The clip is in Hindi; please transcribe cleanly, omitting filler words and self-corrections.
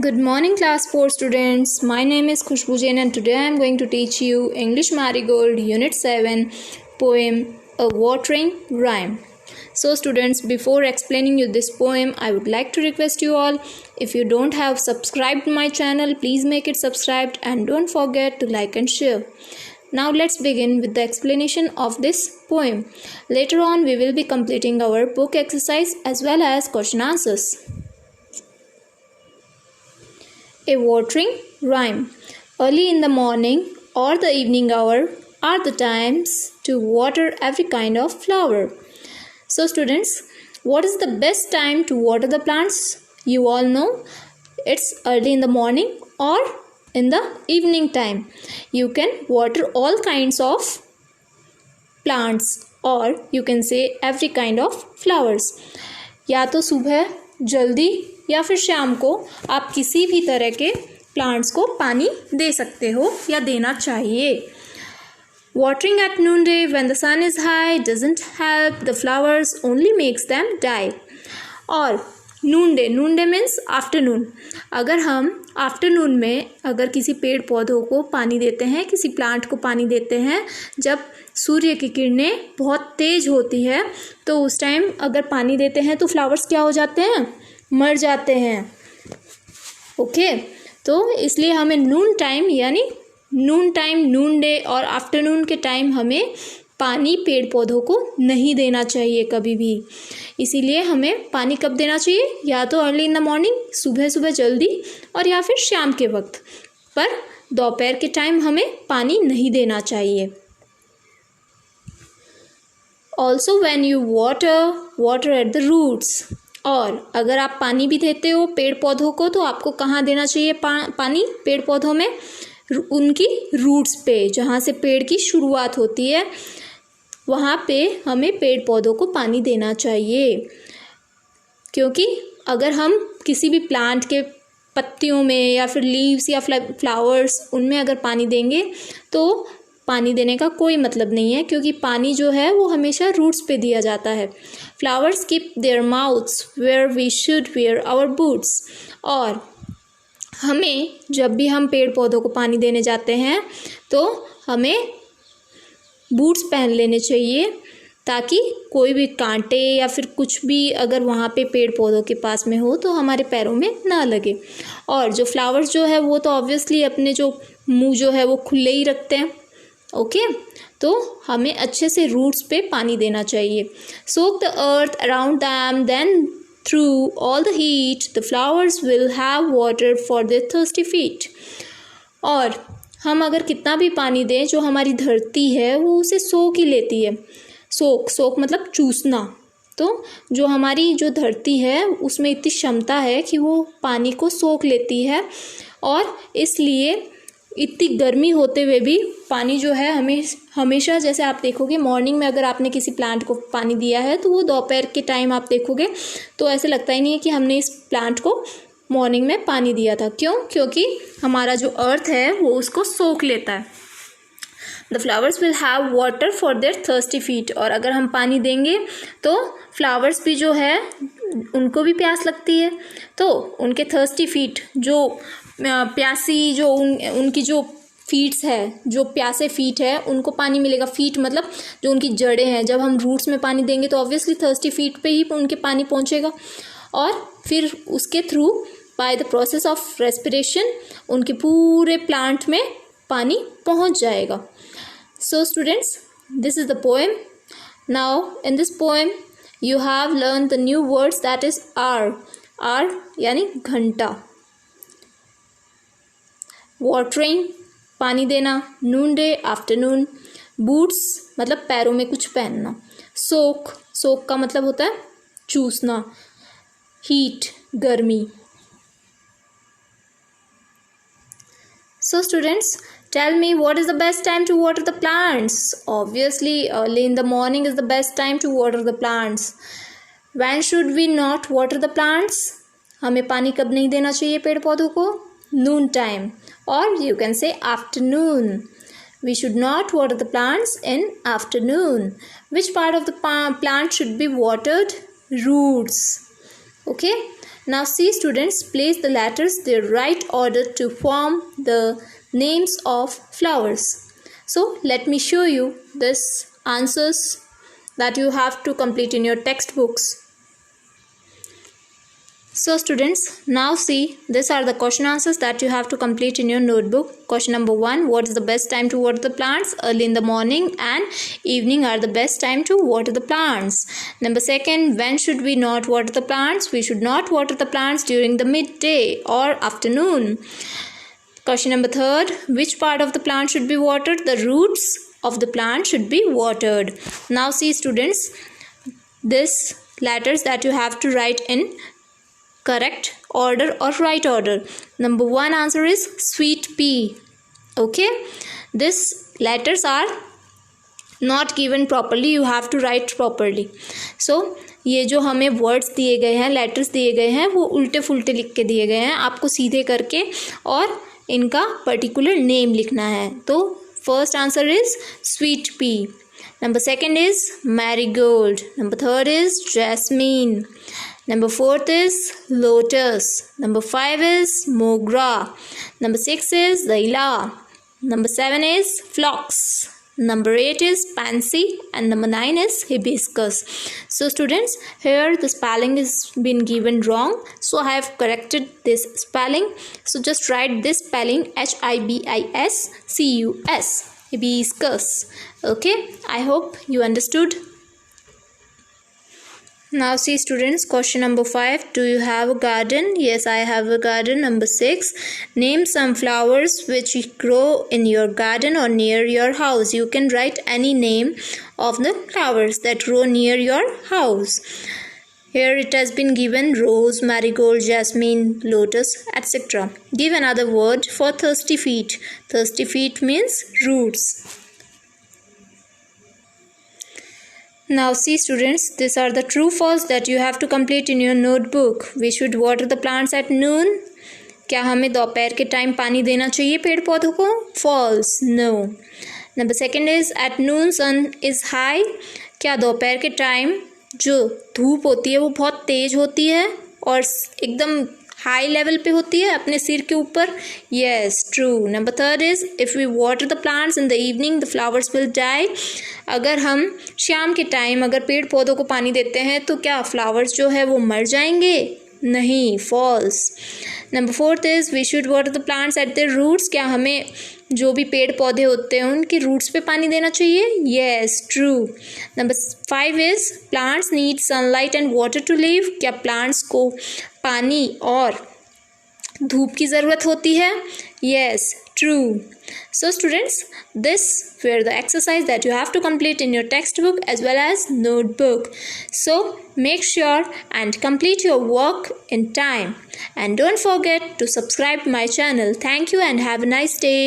Good morning, class 4 students. My name is Khushbu Jain and today I am going to teach you English Marigold Unit 7 poem A Watering Rhyme. So students, before explaining you this poem, I would like to request you all, if you don't have subscribed my channel, please make it subscribed and don't forget to like and share. Now let's begin with the explanation of this poem. Later on we will be completing our book exercise as well as question answers. A watering rhyme. Early in the morning or the evening hour are the times to water every kind of flower. So students, what is the best time to water the plants? You all know it's early in the morning or in the evening time. You can water all kinds of plants or you can say every kind of flowers. या तो सुबह जल्दी या फिर शाम को आप किसी भी तरह के प्लांट्स को पानी दे सकते हो या देना चाहिए. Watering at noonday when the sun is high doesn't help the flowers, only makes them die. और नूनडे मीन्स आफ्टरनून. अगर हम आफ्टरनून में अगर किसी पेड़ पौधों को पानी देते हैं, किसी प्लांट को पानी देते हैं, जब सूर्य की किरणें बहुत तेज़ होती है तो उस टाइम अगर पानी देते हैं तो फ्लावर्स क्या हो जाते हैं, मर जाते हैं. ओके, तो इसलिए हमें नून टाइम यानी नून डे और आफ्टरनून के टाइम हमें पानी पेड़ पौधों को नहीं देना चाहिए कभी भी. इसीलिए हमें पानी कब देना चाहिए, या तो अर्ली इन द मॉर्निंग सुबह जल्दी, और या फिर शाम के वक्त, पर दोपहर के टाइम हमें पानी नहीं देना चाहिए. Also when you water at the roots. और अगर आप पानी भी देते हो पेड़ पौधों को तो आपको कहाँ देना चाहिए पानी पेड़ पौधों में, उनकी रूट्स पे, जहाँ से पेड़ की शुरुआत होती है वहाँ पे हमें पेड़ पौधों को पानी देना चाहिए. क्योंकि अगर हम किसी भी प्लांट के पत्तियों में या फिर लीव्स या फ्लावर्स उनमें अगर पानी देंगे तो पानी देने का कोई मतलब नहीं है, क्योंकि पानी जो है वो हमेशा रूट्स पे दिया जाता है. Flowers keep their mouths where we should wear our boots. और हमें जब भी हम पेड़ पौधों को पानी देने जाते हैं तो हमें बूट्स पहन लेने चाहिए, ताकि कोई भी कांटे या फिर कुछ भी अगर वहाँ पे पेड़ पौधों के पास में हो तो हमारे पैरों में ना लगे. और जो फ्लावर्स जो है वो तो ऑब्वियसली अपने जो मुंह जो है वो खुले ही रखते हैं. ओके, तो हमें अच्छे से रूट्स पे पानी देना चाहिए. Soak the earth around them, then through all the heat the flowers will have water for their thirsty feet. और हम अगर कितना भी पानी दें, जो हमारी धरती है वो उसे सोख ही लेती है. सोख मतलब चूसना. तो जो हमारी जो धरती है उसमें इतनी क्षमता है कि वो पानी को सोख लेती है, और इसलिए इतनी गर्मी होते हुए भी पानी जो है हमेशा, जैसे आप देखोगे मॉर्निंग में अगर आपने किसी प्लांट को पानी दिया है तो वो दोपहर के टाइम आप देखोगे तो ऐसे लगता ही नहीं है कि हमने इस प्लांट को मॉर्निंग में पानी दिया था. क्यों? क्योंकि हमारा जो अर्थ है वो उसको सोख लेता है. The flowers will have water for their thirsty feet. और अगर हम पानी देंगे तो फ्लावर्स भी जो है उनको भी प्यास लगती है, तो उनके थर्स्टी फीट, जो प्यासी जो उनकी जो फीट्स है, जो प्यासे फीट है, उनको पानी मिलेगा. फीट मतलब जो उनकी जड़ें हैं. जब हम रूट्स में पानी देंगे तो ऑब्वियसली थर्स्टी फीट पे ही उनके पानी पहुंचेगा, और फिर उसके through by the process of respiration उनके पूरे प्लांट में पानी पहुंच जाएगा. So students, this is the poem. Now in this poem you have learn the new words, that is are यानी घंटा, वाटरिंग पानी देना, नूनडे आफ्टरनून, बूट्स मतलब पैरों में कुछ पहनना, सोक का मतलब होता है चूसना, हीट गर्मी. So students, tell me, what is the best time to water the plants? Obviously early in the morning is the best time to water the plants. When should we not water the plants? हमें पानी कब नहीं देना चाहिए पेड़ पौधों को? Noon time, or you can say afternoon. We should not water the plants in afternoon. Which part of the plant should be watered? Roots. Okay, Now see students, place the letters their right order to form the names of flowers. So let me show you this answers that you have to complete in your textbooks. So students, now see, these are the question answers that you have to complete in your notebook. Question number 1, what is the best time to water the plants? Early in the morning and evening are the best time to water the plants. Number 2, when should we not water the plants? We should not water the plants during the midday or afternoon. Question number 3, which part of the plant should be watered? The roots of the plant should be watered. Now see students, these letters that you have to write in correct order or right order. Number 1 answer is sweet pea. Okay, these letters are not given properly, you have to write properly. So ये जो हमें वर्ड्स दिए गए हैं, लेटर्स दिए गए हैं, वो उल्टे फुल्टे लिख के दिए गए हैं, आपको सीधे करके और इनका पर्टिकुलर नेम लिखना है. तो first answer is sweet pea. Number 2 is marigold. Number 3 is jasmine. Number 4 is lotus. Number 5 is mogra. Number 6 is zaila. Number 7 is phlox. Number 8 is pansy. And number 9 is hibiscus. So students, here the spelling is been given wrong. So I have corrected this spelling. So just write this spelling HIBISCUS. Hibiscus. Okay, I hope you understood. Now see students, question number 5, do you have a garden? Yes, I have a garden. Number 6, name some flowers which grow in your garden or near your house. You can write any name of the flowers that grow near your house. Here it has been given rose, marigold, jasmine, lotus, etc. Give another word for thirsty feet. Thirsty feet means roots. Now see students, these are the true false that you have to complete in your notebook. We should water the plants at noon. क्या हमें दोपहर के टाइम पानी देना चाहिए पेड़ पौधों को? False, no. Number 2 is at noon sun is high. क्या दोपहर के टाइम जो धूप होती है वो बहुत तेज होती है और एकदम हाई लेवल पे होती है अपने सिर के ऊपर? Yes, true. Number 3 is if we water the plants in the evening the flowers will die. अगर हम शाम के टाइम अगर पेड़ पौधों को पानी देते हैं तो क्या फ्लावर्स जो है वो मर जाएंगे? नहीं, false. Number 4 is we should water the plants at their roots. क्या हमें जो भी पेड़ पौधे होते हैं उनके रूट्स पे पानी देना चाहिए? Yes, true. Number 5 is plants need sunlight and water to live. क्या प्लांट्स को पानी और धूप की ज़रूरत होती है? Yes, true. So students, this were the exercise that you have to complete in your textbook as well as notebook. So make sure and complete your work in time. And don't forget to subscribe my channel. Thank you and have a nice day.